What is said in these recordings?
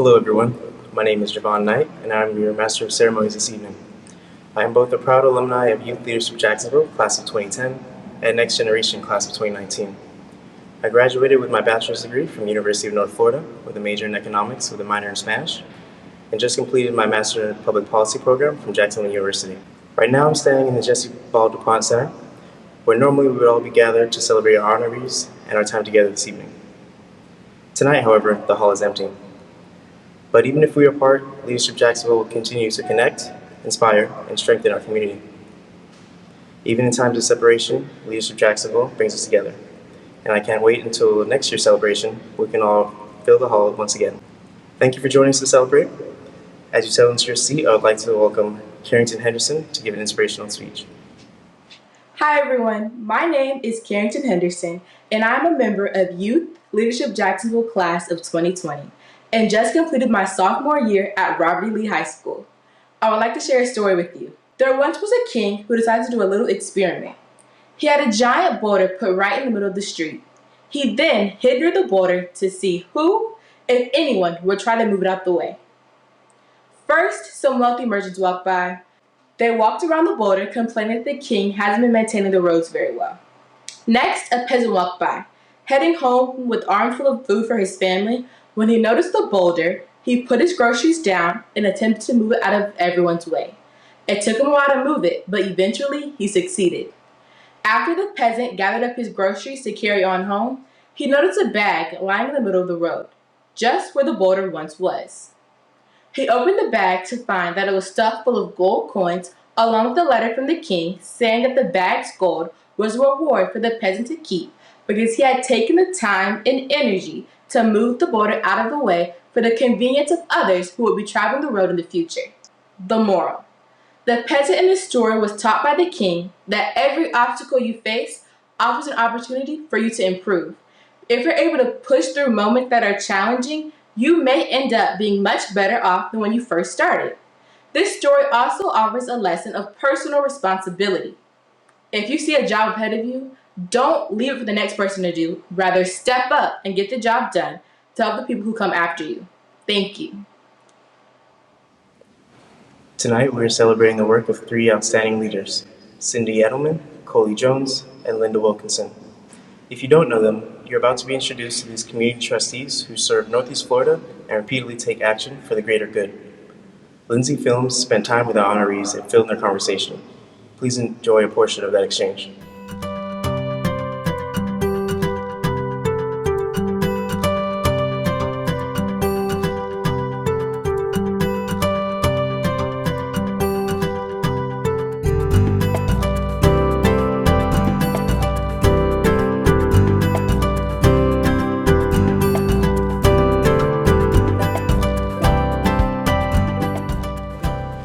Hello everyone, my name is Javon Knight and I'm your Master of Ceremonies this evening. I am both a proud alumni of Youth Leadership Jacksonville, class of 2010, and Next Generation, class of 2019. I graduated with my bachelor's degree from University of North Florida with a major in economics with a minor in Spanish, and just completed my Master in Public Policy program from Jacksonville University. Right now I'm standing in the Jesse Ball DuPont Center, where normally we would all be gathered to celebrate our honorees and our time together this evening. Tonight, however, the hall is empty. But even if we are apart, Leadership Jacksonville will continue to connect, inspire, and strengthen our community. Even in times of separation, Leadership Jacksonville brings us together. And I can't wait until next year's celebration, we can all fill the hall once again. Thank you for joining us to celebrate. As you settle into your seat, I would like to welcome Karrington Henderson to give an inspirational speech. Hi everyone, my name is Karrington Henderson, and I'm a member of Youth Leadership Jacksonville class of 2020, and just completed my sophomore year at Robert E. Lee High School. I would like to share a story with you. There once was a king who decided to do a little experiment. He had a giant boulder put right in the middle of the street. He then hid near the boulder to see who, if anyone, would try to move it out the way. First, some wealthy merchants walked by. They walked around the boulder, complaining that the king hasn't been maintaining the roads very well. Next, a peasant walked by, heading home with arms full of food for his family. When he noticed the boulder, he put his groceries down and attempted to move it out of everyone's way. It took him a while to move it, but eventually he succeeded. After the peasant gathered up his groceries to carry on home, he noticed a bag lying in the middle of the road, just where the boulder once was. He opened the bag to find that it was stuffed full of gold coins, along with a letter from the king saying that the bag's gold was a reward for the peasant to keep because he had taken the time and energy to move the boulder out of the way for the convenience of others who would be traveling the road in the future. The moral. The peasant in this story was taught by the king that every obstacle you face offers an opportunity for you to improve. If you're able to push through moments that are challenging, you may end up being much better off than when you first started. This story also offers a lesson of personal responsibility. If you see a job ahead of you, don't leave it for the next person to do. Rather, step up and get the job done to help the people who come after you. Thank you. Tonight, we are celebrating the work of three outstanding leaders, Cindy Edelman, Coley Jones, and Linda Wilkinson. If you don't know them, you're about to be introduced to these community trustees who serve Northeast Florida and repeatedly take action for the greater good. Lindsay Films spent time with our honorees and filmed their conversation. Please enjoy a portion of that exchange.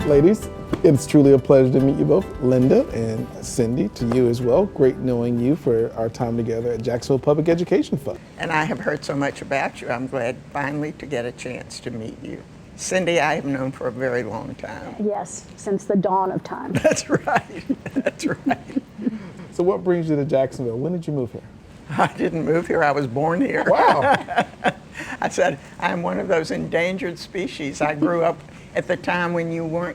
Ladies, it's truly a pleasure to meet you both. Linda and Cindy, to you as well. Great knowing you for our time together at Jacksonville Public Education Fund. And I have heard so much about you. I'm glad finally to get a chance to meet you. Cindy, I have known for a very long time. Yes, since the dawn of time. That's right. That's right. So what brings you to Jacksonville? When did you move here? I didn't move here. I was born here. Wow. I said, I'm one of those endangered species. I grew up at the time when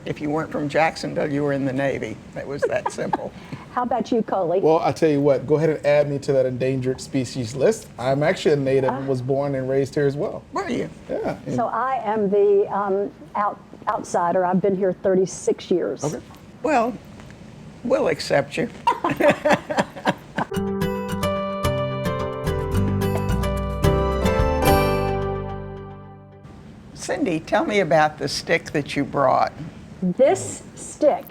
if you weren't from Jacksonville, you were in the Navy. It was that simple. How about you, Coley? Well, I tell you what, go ahead and add me to that endangered species list. I'm actually a native and was born and raised here as well. Were you? Yeah. So I am the outsider. I've been here 36 years. Okay. Well, we'll accept you. Cindy, tell me about the stick that you brought. This stick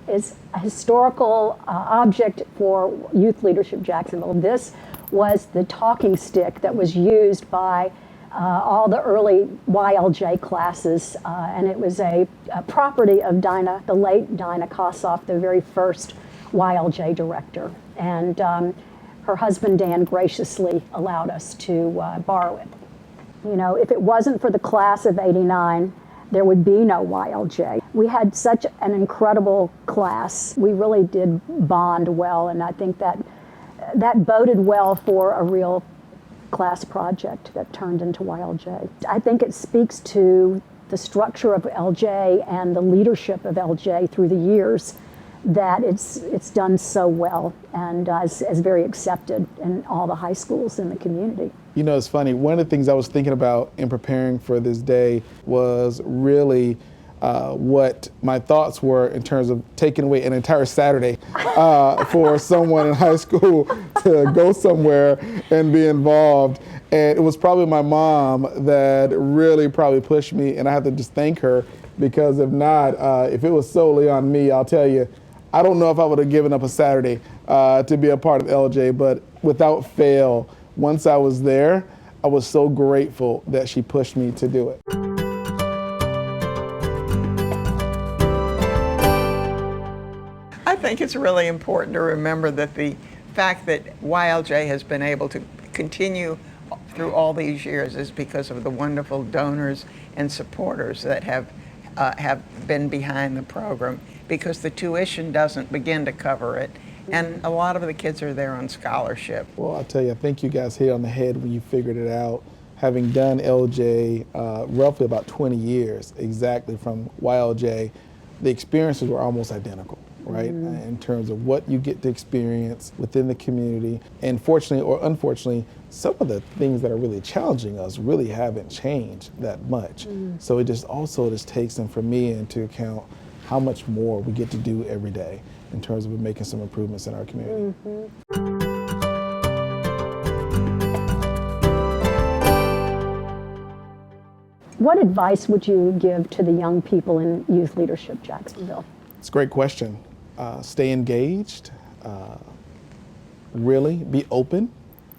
is a historical object for Youth Leadership Jacksonville. This was the talking stick that was used by all the early YLJ classes, and it was a property of Dinah, the late Dinah Kossoff, the very first YLJ director. And her husband Dan graciously allowed us to borrow it. You know, if it wasn't for the class of '89, there would be no YLJ. We had such an incredible class. We really did bond well, and I think that boded well for a real class project that turned into YLJ. I think it speaks to the structure of LJ and the leadership of LJ through the years that it's done so well and is very accepted in all the high schools in the community. You know, it's funny. One of the things I was thinking about in preparing for this day was really what my thoughts were in terms of taking away an entire Saturday for someone in high school to go somewhere and be involved. And it was probably my mom that really probably pushed me, and I have to just thank her, because if not, if it was solely on me, I'll tell you, I don't know if I would have given up a Saturday to be a part of LJ, but without fail, once I was there, I was so grateful that she pushed me to do it. I think it's really important to remember that the fact that YLJ has been able to continue through all these years is because of the wonderful donors and supporters that have been behind the program, because the tuition doesn't begin to cover it, and a lot of the kids are there on scholarship. Well, I'll tell you, I think you guys hit on the head when you figured it out. Having done LJ roughly about 20 years exactly from YLJ, the experiences were almost identical, right? In terms of what you get to experience within the community. And fortunately or unfortunately, some of the things that are really challenging us really haven't changed that much. So it just also just takes them, for me, into account how much more we get to do every day in terms of making some improvements in our community. What advice would you give to the young people in youth leadership Jacksonville? It's a great question. Stay engaged, really be open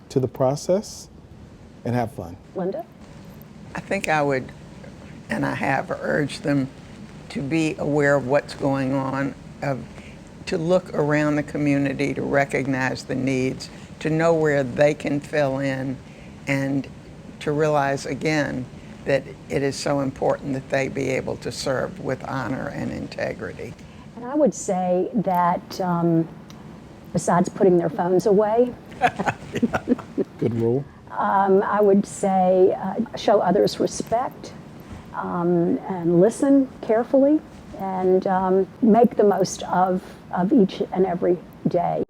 to the process, and have fun. Linda? I think I would, and I have urged them to be aware of what's going on, to look around the community, to recognize the needs, to know where they can fill in, and to realize again that it is so important that they be able to serve with honor and integrity. And I would say that besides putting their phones away, Good rule. I would say show others respect and listen carefully, and make the most of each and every day.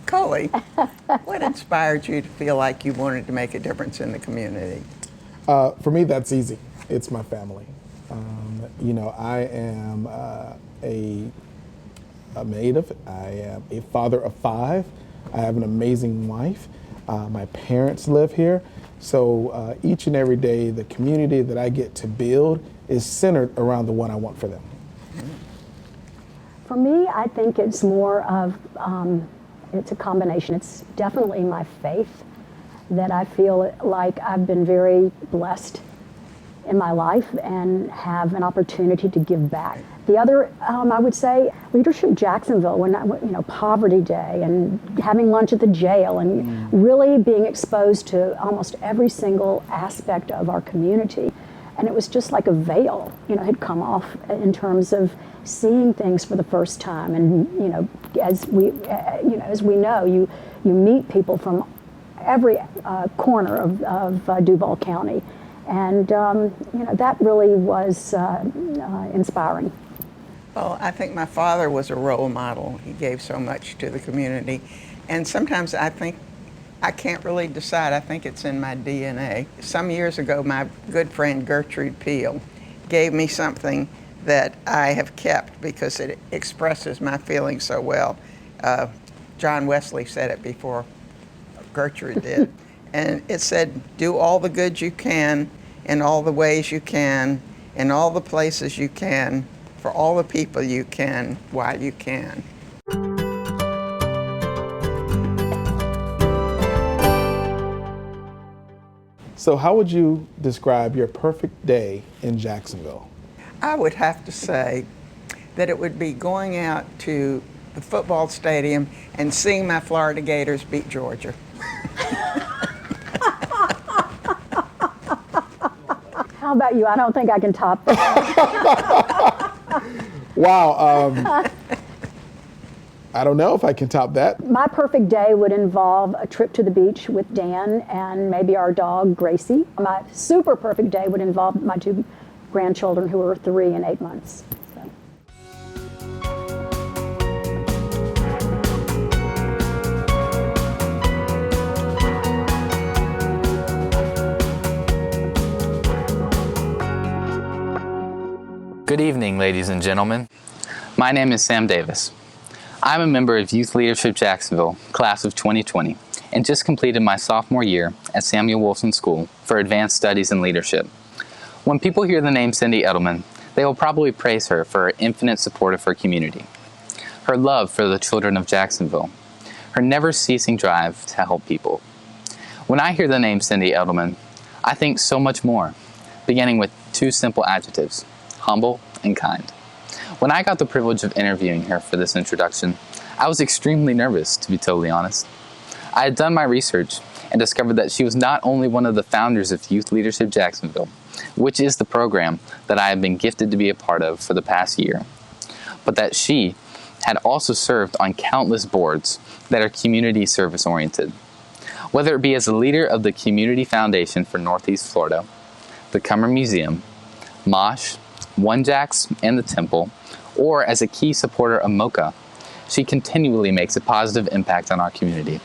Coley, what inspired you to feel like you wanted to make a difference in the community? For me, that's easy. It's my family. You know, I am a native. I am a father of 5. I have an amazing wife. My parents live here. So each and every day, the community that I get to build is centered around the one I want for them. For me, I think it's more of, it's a combination. It's definitely my faith that I feel like I've been very blessed in my life and have an opportunity to give back. The other, I would say, Leadership Jacksonville, when Poverty Day and having lunch at the jail and really being exposed to almost every single aspect of our community. And it was just like a veil, had come off in terms of seeing things for the first time. And, as we know, you meet people from every corner of Duval County. And, that really was inspiring. Well, I think my father was a role model. He gave so much to the community. And sometimes I think I can't really decide. I think it's in my DNA. Some years ago, my good friend Gertrude Peel gave me something that I have kept because it expresses my feelings so well. John Wesley said it before Gertrude did. And it said, do all the good you can in all the ways you can, in all the places you can, for all the people you can, while you can. So how would you describe your perfect day in Jacksonville? I would have to say that it would be going out to the football stadium and seeing my Florida Gators beat Georgia. How about you? I don't think I can top that. Wow. I don't know if I can top that. My perfect day would involve a trip to the beach with Dan and maybe our dog, Gracie. My super perfect day would involve my 2 grandchildren who are 3 and 8 months. So. Good evening, ladies and gentlemen. My name is Sam Davis. I'm a member of Youth Leadership Jacksonville, class of 2020, and just completed my sophomore year at Samuel Wilson School for Advanced Studies in Leadership. When people hear the name Cindy Edelman, they will probably praise her for her infinite support of her community, her love for the children of Jacksonville, her never-ceasing drive to help people. When I hear the name Cindy Edelman, I think so much more, beginning with 2 simple adjectives: humble and kind. When I got the privilege of interviewing her for this introduction, I was extremely nervous, to be totally honest. I had done my research and discovered that she was not only one of the founders of Youth Leadership Jacksonville, which is the program that I have been gifted to be a part of for the past year, but that she had also served on countless boards that are community service oriented. Whether it be as a leader of the Community Foundation for Northeast Florida, the Cummer Museum, MOSH, One Jacks, and the Temple, or as a key supporter of MOCA, she continually makes a positive impact on our community.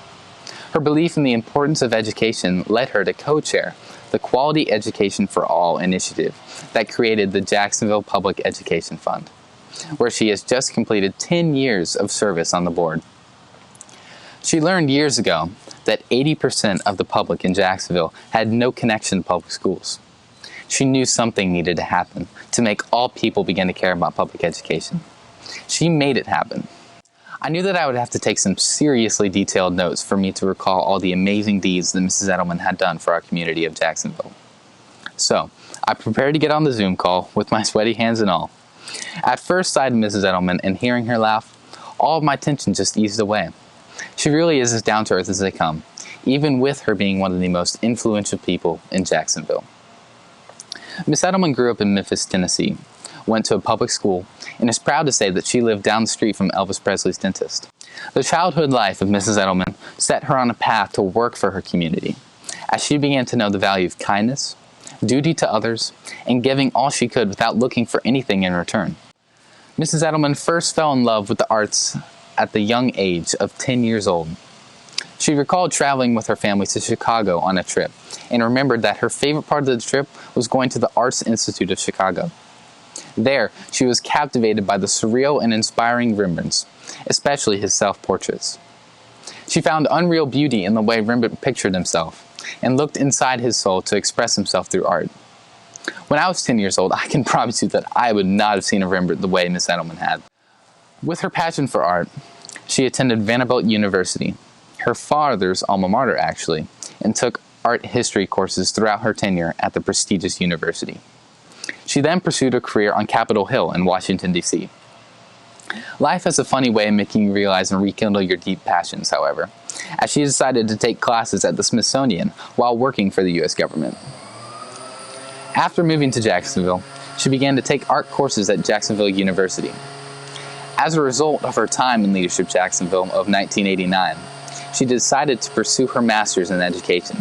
Her belief in the importance of education led her to co-chair the Quality Education for All initiative that created the Jacksonville Public Education Fund, where she has just completed 10 years of service on the board. She learned years ago that 80% of the public in Jacksonville had no connection to public schools. She knew something needed to happen to make all people begin to care about public education. She made it happen. I knew that I would have to take some seriously detailed notes for me to recall all the amazing deeds that Mrs. Edelman had done for our community of Jacksonville. So, I prepared to get on the Zoom call with my sweaty hands and all. At first sight of Mrs. Edelman and hearing her laugh, all of my tension just eased away. She really is as down to earth as they come, even with her being one of the most influential people in Jacksonville. Miss Edelman grew up in Memphis, Tennessee, went to a public school, and is proud to say that she lived down the street from Elvis Presley's dentist. The childhood life of Mrs. Edelman set her on a path to work for her community, as she began to know the value of kindness, duty to others, and giving all she could without looking for anything in return. Mrs. Edelman first fell in love with the arts at the young age of 10 years old. She recalled traveling with her family to Chicago on a trip, and remembered that her favorite part of the trip was going to the Arts Institute of Chicago. There, she was captivated by the surreal and inspiring Rembrandts, especially his self-portraits. She found unreal beauty in the way Rembrandt pictured himself, and looked inside his soul to express himself through art. When I was 10 years old, I can promise you that I would not have seen a Rembrandt the way Miss Edelman had. With her passion for art, she attended Vanderbilt University, her father's alma mater actually, and took art history courses throughout her tenure at the prestigious university. She then pursued a career on Capitol Hill in Washington, D.C. Life has a funny way of making you realize and rekindle your deep passions, however, as she decided to take classes at the Smithsonian while working for the U.S. government. After moving to Jacksonville, she began to take art courses at Jacksonville University. As a result of her time in Leadership Jacksonville of 1989, she decided to pursue her master's in education.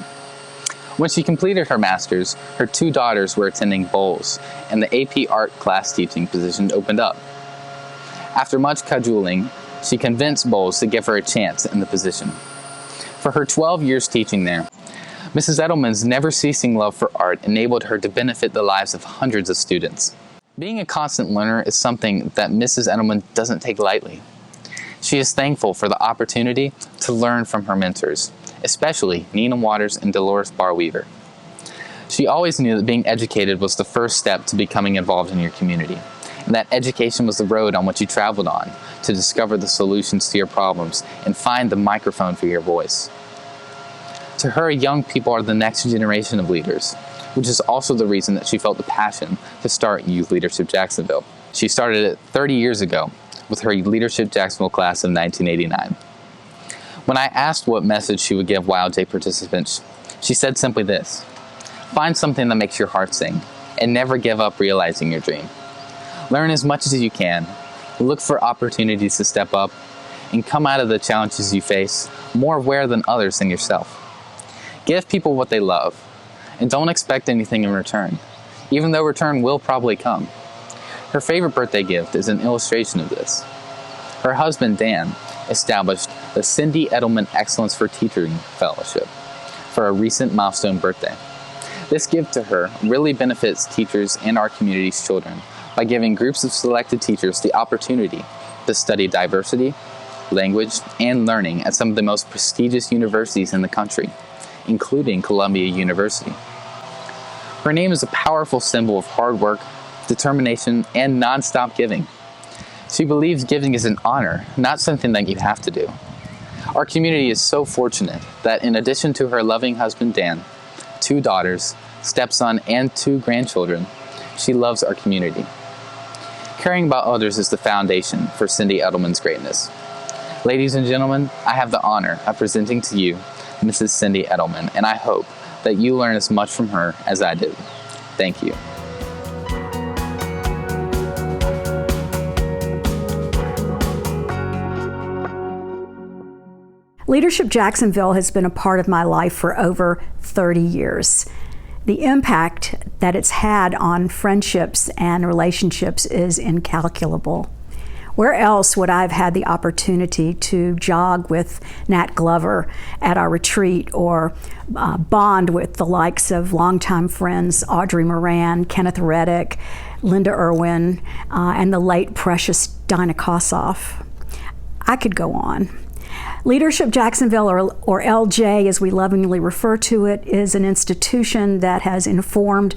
When she completed her master's, her 2 daughters were attending Bowles, and the AP Art class teaching position opened up. After much cajoling, she convinced Bowles to give her a chance in the position. For her 12 years teaching there, Mrs. Edelman's never-ceasing love for art enabled her to benefit the lives of hundreds of students. Being a constant learner is something that Mrs. Edelman doesn't take lightly. She is thankful for the opportunity to learn from her mentors, especially Nina Waters and Dolores Barr-Weaver. She always knew that being educated was the first step to becoming involved in your community, and that education was the road on which you traveled on to discover the solutions to your problems and find the microphone for your voice. To her, young people are the next generation of leaders, which is also the reason that she felt the passion to start Youth Leadership Jacksonville. She started it 30 years ago with her Leadership Jacksonville class of 1989. When I asked what message she would give Wild Day participants, she said simply this: find something that makes your heart sing, and never give up realizing your dream. Learn as much as you can, look for opportunities to step up, and come out of the challenges you face more aware than others than yourself. Give people what they love, and don't expect anything in return, even though return will probably come. Her favorite birthday gift is an illustration of this. Her husband, Dan, established the Cindy Edelman Excellence for Teaching Fellowship for a recent milestone birthday. This gift to her really benefits teachers and our community's children by giving groups of selected teachers the opportunity to study diversity, language, and learning at some of the most prestigious universities in the country, including Columbia University. Her name is a powerful symbol of hard work, determination, and nonstop giving. She believes giving is an honor, not something that you have to do. Our community is so fortunate that in addition to her loving husband Dan, 2 daughters, stepson, and 2 grandchildren, she loves our community. Caring about others is the foundation for Cindy Edelman's greatness. Ladies and gentlemen, I have the honor of presenting to you Mrs. Cindy Edelman, and I hope that you learn as much from her as I did. Thank you. Leadership Jacksonville has been a part of my life for over 30 years. The impact that it's had on friendships and relationships is incalculable. Where else would I have had the opportunity to jog with Nat Glover at our retreat or bond with the likes of longtime friends Audrey Moran, Kenneth Reddick, Linda Irwin, and the late precious Dinah Kossoff? I could go on. Leadership Jacksonville, or LJ as we lovingly refer to it, is an institution that has informed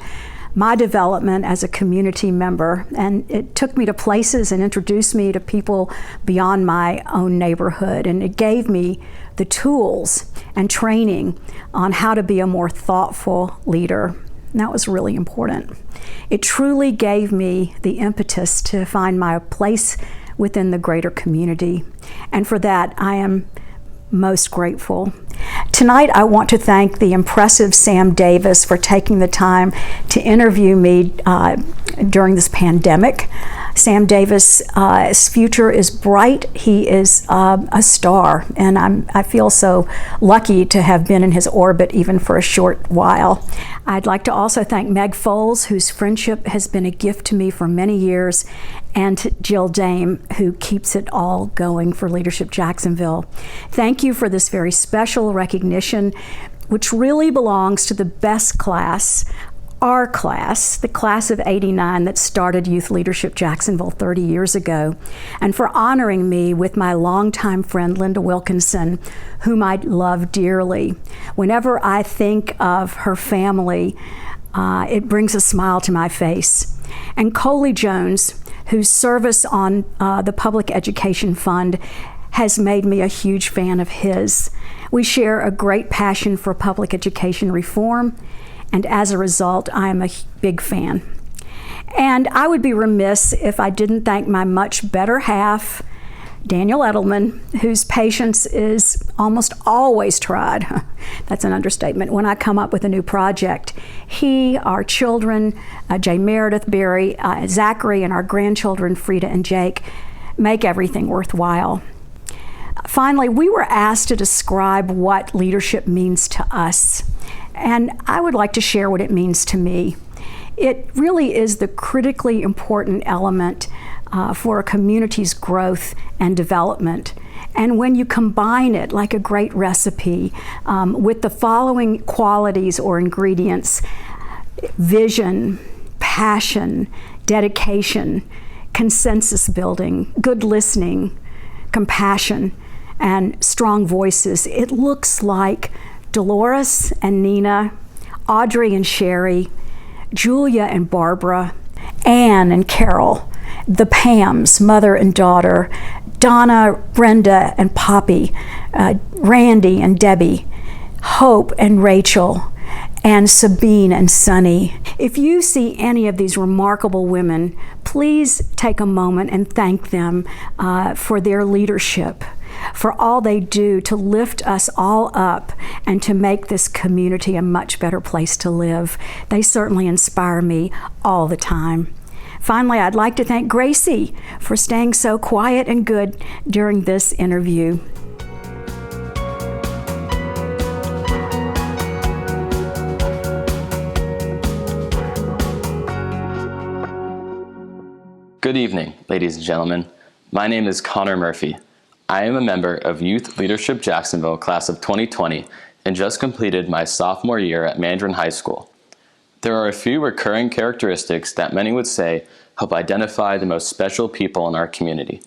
my development as a community member, and it took me to places and introduced me to people beyond my own neighborhood, and it gave me the tools and training on how to be a more thoughtful leader. And that was really important. It truly gave me the impetus to find my place within the greater community, and for that I am most grateful. Tonight I want to thank the impressive Sam Davis for taking the time to interview me during this pandemic. Sam Davis' future is bright. He is a star, and I feel so lucky to have been in his orbit even for a short while. I'd like to also thank Meg Foles, whose friendship has been a gift to me for many years, and Jill Dame, who keeps it all going for Leadership Jacksonville. Thank you for this very special recognition, which really belongs to the best class, our class, the class of '89 that started Youth Leadership Jacksonville 30 years ago, and for honoring me with my longtime friend Linda Wilkinson, whom I love dearly. Whenever I think of her family, it brings a smile to my face. And Coley Jones, whose service on the Public Education Fund has made me a huge fan of his. We share a great passion for public education reform, and as a result, I am a big fan. And I would be remiss if I didn't thank my much better half, Daniel Edelman, whose patience is almost always tried. That's an understatement. When I come up with a new project, he, our children, Jay Meredith, Barry, Zachary, and our grandchildren, Frida and Jake, make everything worthwhile. Finally, we were asked to describe what leadership means to us, and I would like to share what it means to me. It really is the critically important element for a community's growth and development. And when you combine it like a great recipe with the following qualities or ingredients: vision, passion, dedication, consensus building, good listening, compassion, and strong voices, it looks like Dolores and Nina, Audrey and Sherry, Julia and Barbara, Anne and Carol, the Pams, mother and daughter, Donna, Brenda, and Poppy, Randy and Debbie, Hope and Rachel, and Sabine and Sunny. If you see any of these remarkable women, please take a moment and thank them for their leadership, for all they do to lift us all up and to make this community a much better place to live. They certainly inspire me all the time. Finally, I'd like to thank Gracie for staying so quiet and good during this interview. Good evening, ladies and gentlemen. My name is Connor Murphy. I am a member of Youth Leadership Jacksonville class of 2020 and just completed my sophomore year at Mandarin High School. There are a few recurring characteristics that many would say help identify the most special people in our community.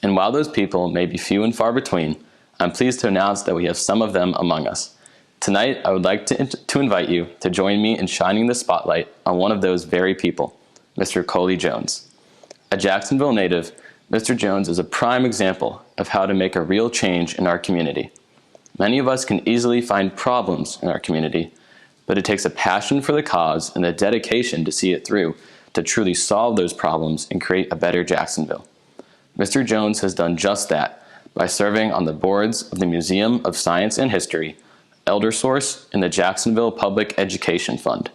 And while those people may be few and far between, I'm pleased to announce that we have some of them among us. Tonight, I would like to invite you to join me in shining the spotlight on one of those very people, Mr. Coley Jones. A Jacksonville native, Mr. Jones is a prime example of how to make a real change in our community. Many of us can easily find problems in our community, but it takes a passion for the cause and a dedication to see it through to truly solve those problems and create a better Jacksonville. Mr. Jones has done just that by serving on the boards of the Museum of Science and History, ElderSource, and the Jacksonville Public Education Fund.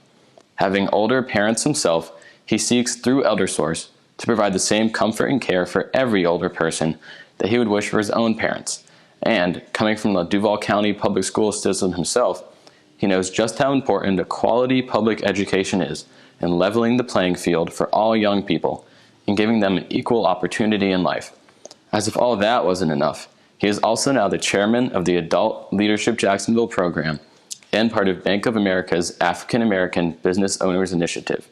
Having older parents himself, he seeks through ElderSource to provide the same comfort and care for every older person that he would wish for his own parents. And coming from the Duval County public school system himself, he knows just how important a quality public education is in leveling the playing field for all young people and giving them an equal opportunity in life. As if all of that wasn't enough, he is also now the chairman of the Adult Leadership Jacksonville program and part of Bank of America's African American Business Owners Initiative,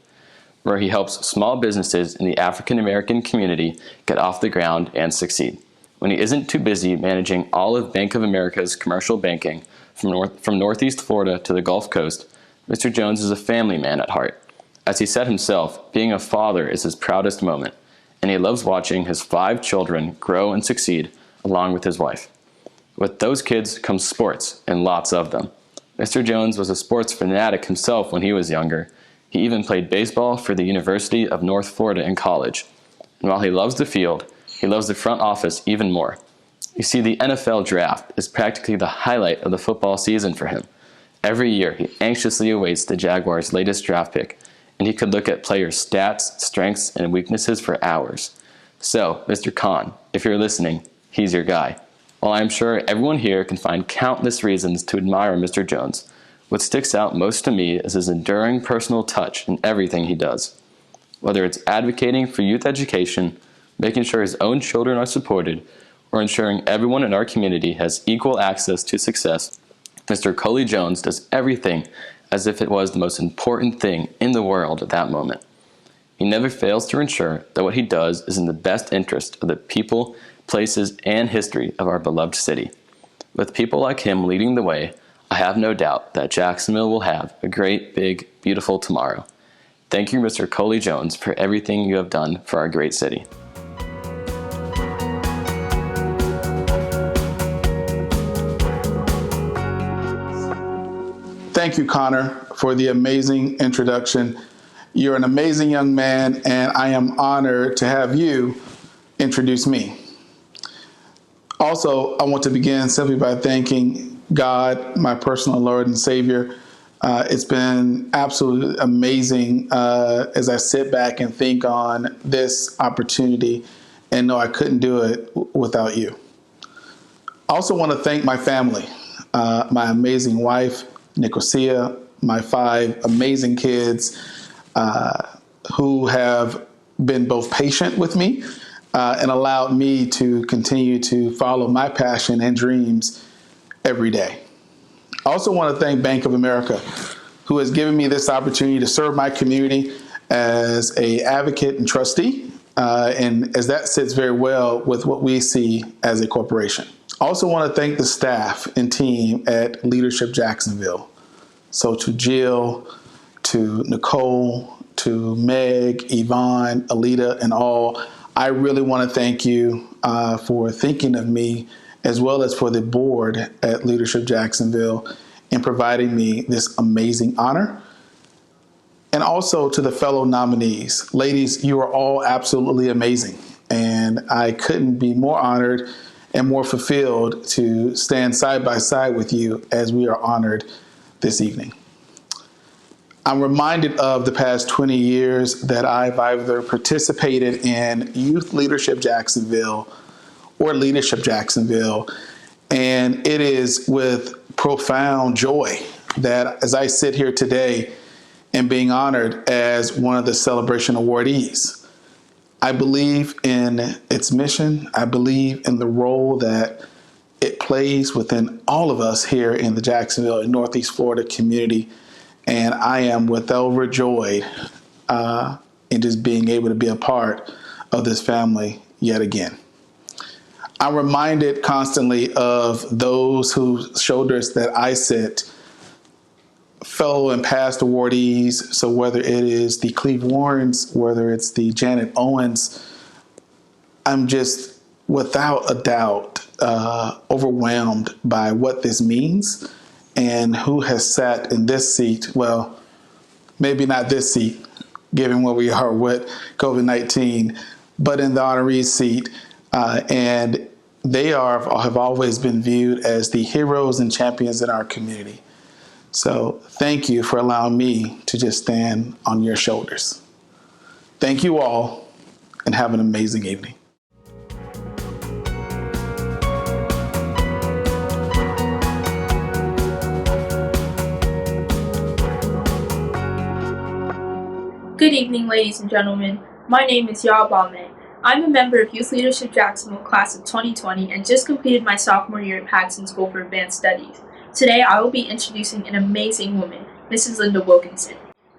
where he helps small businesses in the African American community get off the ground and succeed. When he isn't too busy managing all of Bank of America's commercial banking from Northeast Florida to the Gulf Coast, Mr. Jones is a family man at heart. As he said himself, being a father is his proudest moment, and he loves watching his 5 children grow and succeed along with his wife. With those kids comes sports, and lots of them. Mr. Jones was a sports fanatic himself when he was younger. He even played baseball for the University of North Florida in college. And while he loves the field, he loves the front office even more. You see, the NFL draft is practically the highlight of the football season for him. Every year, he anxiously awaits the Jaguars' latest draft pick, and he could look at players' stats, strengths, and weaknesses for hours. So, Mr. Khan, if you're listening, he's your guy. While I'm sure everyone here can find countless reasons to admire Mr. Jones, what sticks out most to me is his enduring personal touch in everything he does. Whether it's advocating for youth education, making sure his own children are supported, or ensuring everyone in our community has equal access to success, Mr. Coley Jones does everything as if it was the most important thing in the world at that moment. He never fails to ensure that what he does is in the best interest of the people, places, and history of our beloved city. With people like him leading the way, I have no doubt that Jacksonville will have a great, big, beautiful tomorrow. Thank you, Mr. Coley Jones, for everything you have done for our great city. Thank you, Connor, for the amazing introduction. You're an amazing young man, and I am honored to have you introduce me. Also, I want to begin simply by thanking God, my personal Lord and Savior. It's been absolutely amazing as I sit back and think on this opportunity and know I couldn't do it without you. I also want to thank my family, my amazing wife, Nicosia, my 5 amazing kids who have been both patient with me and allowed me to continue to follow my passion and dreams every day. I also want to thank Bank of America, who has given me this opportunity to serve my community as an advocate and trustee, and as that sits very well with what we see as a corporation. I also want to thank the staff and team at Leadership Jacksonville. So to Jill, to Nicole, to Meg, Yvonne, Alita, and all, I really want to thank you for thinking of me, as well as for the board at Leadership Jacksonville in providing me this amazing honor. And also to the fellow nominees. Ladies, you are all absolutely amazing. And I couldn't be more honored and more fulfilled to stand side by side with you as we are honored this evening. I'm reminded of the past 20 years that I've either participated in Youth Leadership Jacksonville or Leadership Jacksonville, and it is with profound joy that as I sit here today and being honored as one of the celebration awardees, I believe in its mission. I believe in the role that it plays within all of us here in the Jacksonville and Northeast Florida community. And I am overjoyed in just being able to be a part of this family yet again. I'm reminded constantly of those whose shoulders that I sit, fellow and past awardees. So whether it is the Cleve Warrens, whether it's the Janet Owens, I'm just without a doubt overwhelmed by what this means and who has sat in this seat. Well, maybe not this seat, given where we are with COVID-19, but in the honoree seat. And they have always been viewed as the heroes and champions in our community. So thank you for allowing me to just stand on your shoulders. Thank you all, and have an amazing evening. Good evening, ladies and gentlemen. My name is Yaa Bame. I'm a member of Youth Leadership Jacksonville Class of 2020 and just completed my sophomore year at Paxton School for Advanced Studies. Today, I will be introducing an amazing woman, Mrs. Linda Wilkinson.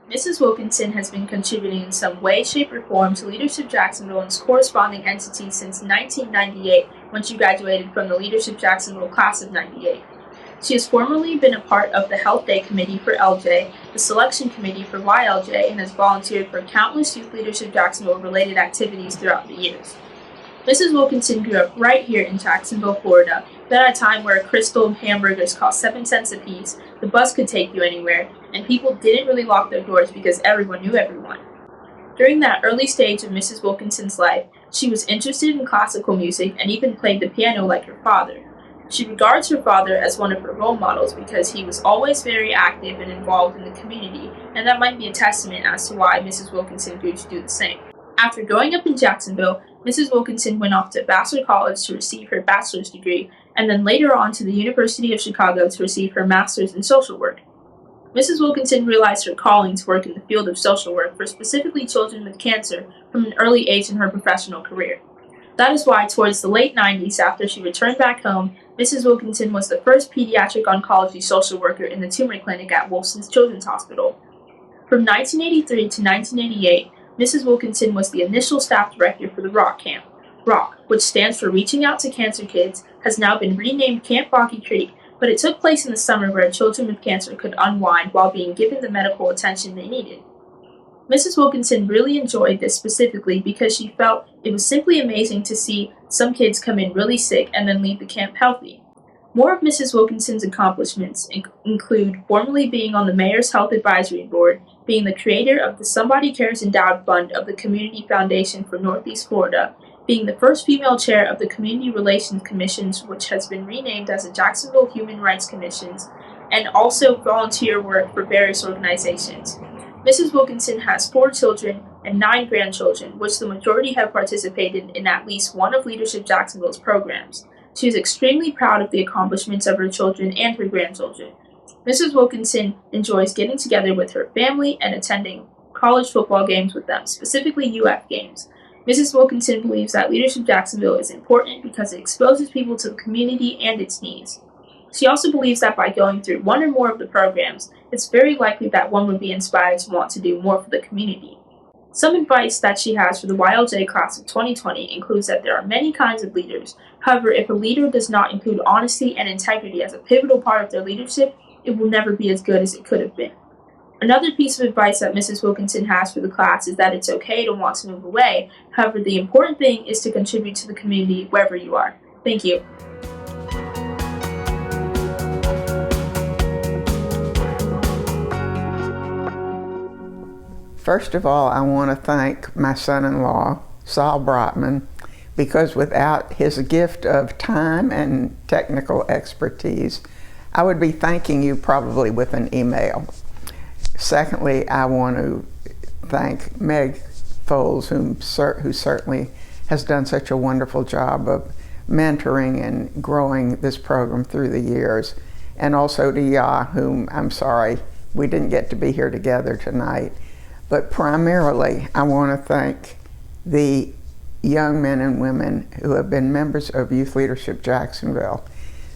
Mrs. Wilkinson has been contributing in some way, shape, or form to Leadership Jacksonville and its corresponding entities since 1998 when she graduated from the Leadership Jacksonville Class of 98. She has formerly been a part of the Health Day Committee for LJ, the Selection Committee for YLJ, and has volunteered for countless Youth Leadership Jacksonville-related activities throughout the years. Mrs. Wilkinson grew up right here in Jacksonville, Florida, but at a time where a crystal hamburgers cost 7 cents a piece, the bus could take you anywhere, and people didn't really lock their doors because everyone knew everyone. During that early stage of Mrs. Wilkinson's life, she was interested in classical music and even played the piano like her father. She regards her father as one of her role models because he was always very active and involved in the community, and that might be a testament as to why Mrs. Wilkinson grew to do the same. After growing up in Jacksonville, Mrs. Wilkinson went off to Vassar College to receive her bachelor's degree, and then later on to the University of Chicago to receive her master's in social work. Mrs. Wilkinson realized her calling to work in the field of social work for specifically children with cancer from an early age in her professional career. That is why, towards the late 90s, after she returned back home, Mrs. Wilkinson was the first pediatric oncology social worker in the tumor clinic at Wolfson's Children's Hospital. From 1983 to 1988, Mrs. Wilkinson was the initial staff director for the ROC camp. ROC, which stands for Reaching Out to Cancer Kids, has now been renamed Camp Rocky Creek, but it took place in the summer where children with cancer could unwind while being given the medical attention they needed. Mrs. Wilkinson really enjoyed this specifically because she felt it was simply amazing to see some kids come in really sick and then leave the camp healthy. More of Mrs. Wilkinson's accomplishments include formerly being on the Mayor's Health Advisory Board, being the creator of the Somebody Cares Endowed Fund of the Community Foundation for Northeast Florida, being the first female chair of the Community Relations Commissions, which has been renamed as the Jacksonville Human Rights Commissions, and also volunteer work for various organizations. Mrs. Wilkinson has 4 children and 9 grandchildren, which the majority have participated in at least one of Leadership Jacksonville's programs. She is extremely proud of the accomplishments of her children and her grandchildren. Mrs. Wilkinson enjoys getting together with her family and attending college football games with them, specifically UF games. Mrs. Wilkinson believes that Leadership Jacksonville is important because it exposes people to the community and its needs. She also believes that by going through one or more of the programs, it's very likely that one would be inspired to want to do more for the community. Some advice that she has for the YLJ class of 2020 includes that there are many kinds of leaders. However, if a leader does not include honesty and integrity as a pivotal part of their leadership, it will never be as good as it could have been. Another piece of advice that Mrs. Wilkinson has for the class is that it's okay to want to move away. However, the important thing is to contribute to the community wherever you are. Thank you. First of all, I want to thank my son-in-law, Saul Brotman, because without his gift of time and technical expertise, I would be thanking you probably with an email. Secondly, I want to thank Meg Foles, who certainly has done such a wonderful job of mentoring and growing this program through the years. And also to Yaa, whom I'm sorry we didn't get to be here together tonight. But primarily, I want to thank the young men and women who have been members of Youth Leadership Jacksonville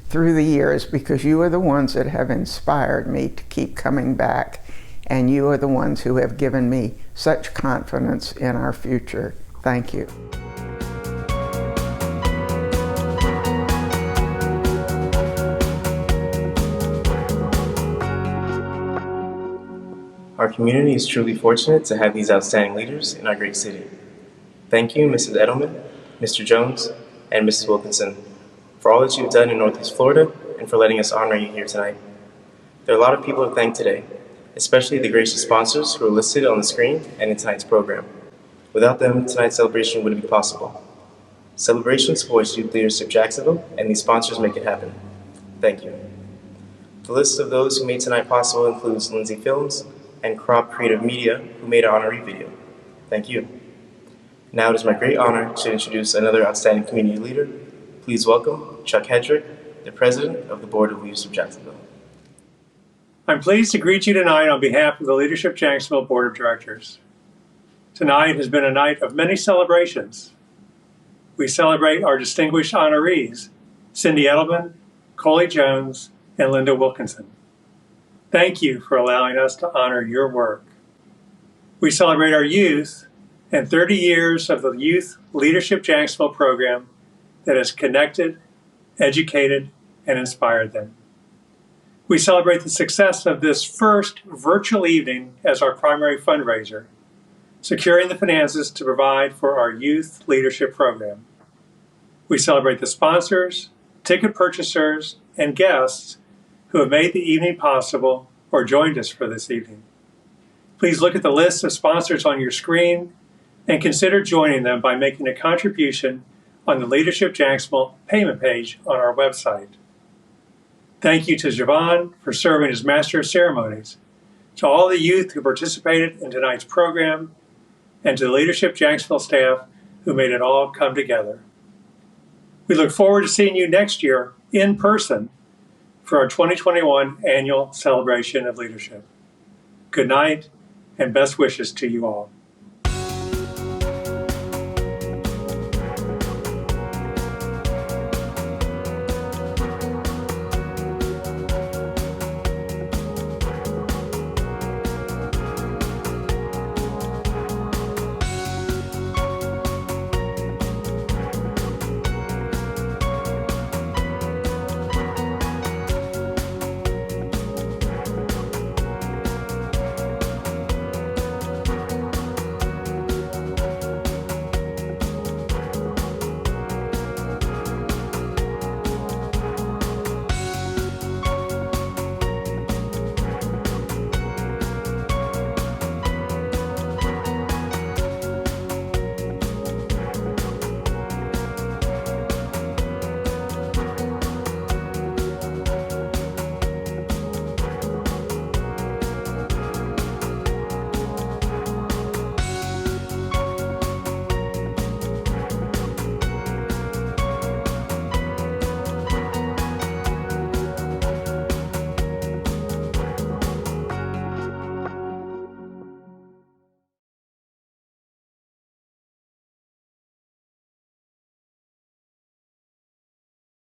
through the years, because you are the ones that have inspired me to keep coming back, and you are the ones who have given me such confidence in our future. Thank you. Our community is truly fortunate to have these outstanding leaders in our great city. Thank you, Mrs. Edelman, Mr. Jones, and Mrs. Wilkinson, for all that you've done in Northeast Florida and for letting us honor you here tonight. There are a lot of people to thank today, especially the gracious sponsors who are listed on the screen and in tonight's program. Without them, tonight's celebration wouldn't be possible. Celebration supports Youth Leadership Jacksonville, and these sponsors make it happen. Thank you. The list of those who made tonight possible includes Lindsay Films and Crop Creative Media, who made our honoree video. Thank you. Now it is my great honor to introduce another outstanding community leader. Please welcome Chuck Hedrick, the President of the Board of Leadership Jacksonville. I'm pleased to greet you tonight on behalf of the Leadership Jacksonville Board of Directors. Tonight has been a night of many celebrations. We celebrate our distinguished honorees, Cindy Edelman, Coley Jones, and Linda Wilkinson. Thank you for allowing us to honor your work. We celebrate our youth and 30 years of the Youth Leadership Jacksonville program that has connected, educated, and inspired them. We celebrate the success of this first virtual evening as our primary fundraiser, securing the finances to provide for our youth leadership program. We celebrate the sponsors, ticket purchasers, and guests who have made the evening possible or joined us for this evening. Please look at the list of sponsors on your screen and consider joining them by making a contribution on the Leadership Jacksonville payment page on our website. Thank you to Javon for serving as Master of Ceremonies, to all the youth who participated in tonight's program, and to the Leadership Jacksonville staff who made it all come together. We look forward to seeing you next year in person for our 2021 annual celebration of leadership. Good night and best wishes to you all.